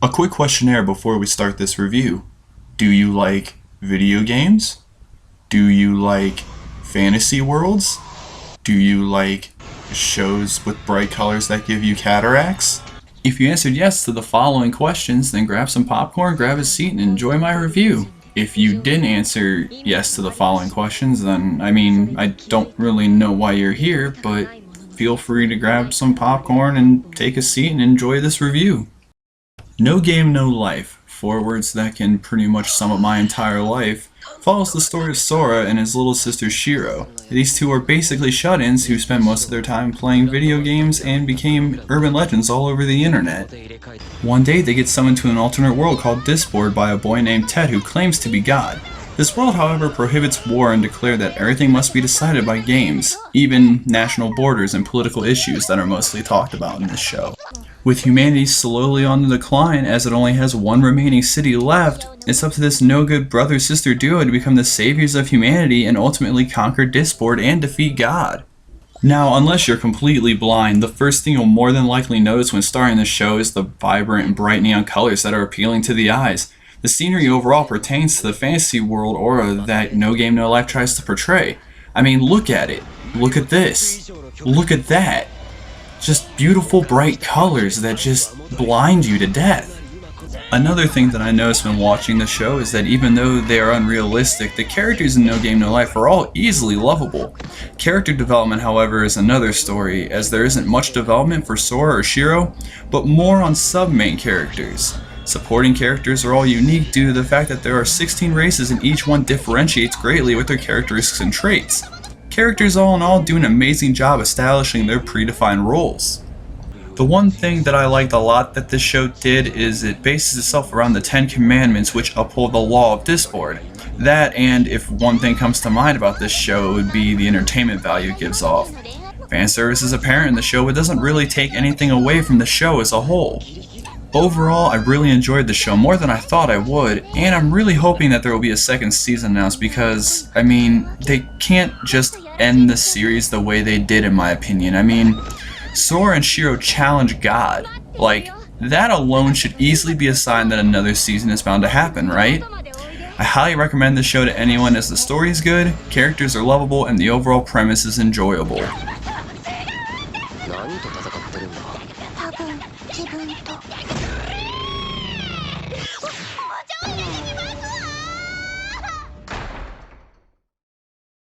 A quick questionnaire before we start this review. Do you like video games? Do you like fantasy worlds? Do you like shows with bright colors that give you cataracts? If you answered yes to the following questions, then grab some popcorn, grab a seat, and enjoy my review. If you didn't answer yes to the following questions, then, I don't really know why you're here, but feel free to grab some popcorn and take a seat and enjoy this review. No Game, No Life, 4 words that can pretty much sum up my entire life, follows the story of Sora and his little sister Shiro. These two are basically shut-ins who spent most of their time playing video games and became urban legends all over the internet. One day they get summoned to an alternate world called Disboard by a boy named Ted who claims to be God. This world, however, prohibits war and declares that everything must be decided by games, even national borders and political issues that are mostly talked about in this show. With humanity slowly on the decline as it only has one remaining city left, it's up to this no-good brother-sister duo to become the saviors of humanity and ultimately conquer Disboard and defeat God. Now, unless you're completely blind, the first thing you'll more than likely notice when starting the show is the vibrant and bright neon colors that are appealing to the eyes. The scenery overall pertains to the fantasy world aura that No Game No Life tries to portray. Look at it. Look at this. Look at that. Just beautiful bright colors that just blind you to death. Another thing that I noticed when watching the show is that even though they are unrealistic, the characters in No Game No Life are all easily lovable. Character development, however, is another story, as there isn't much development for Sora or Shiro, but more on sub-main characters. Supporting characters are all unique due to the fact that there are 16 races and each one differentiates greatly with their characteristics and traits. Characters all in all do an amazing job establishing their predefined roles. The one thing that I liked a lot that this show did is it bases itself around the 10 Commandments which uphold the law of Disboard. That, and if one thing comes to mind about this show, it would be the entertainment value it gives off. Fan service is apparent in the show, but doesn't really take anything away from the show as a whole. Overall, I really enjoyed the show more than I thought I would, and I'm really hoping that there will be a second season announced because, they can't just end the series the way they did in my opinion. Sora and Shiro challenge God. That alone should easily be a sign that another season is bound to happen, right? I highly recommend this show to anyone as the story is good, characters are lovable, and the overall premise is enjoyable. 何と戦ってるんだ？多分自分と。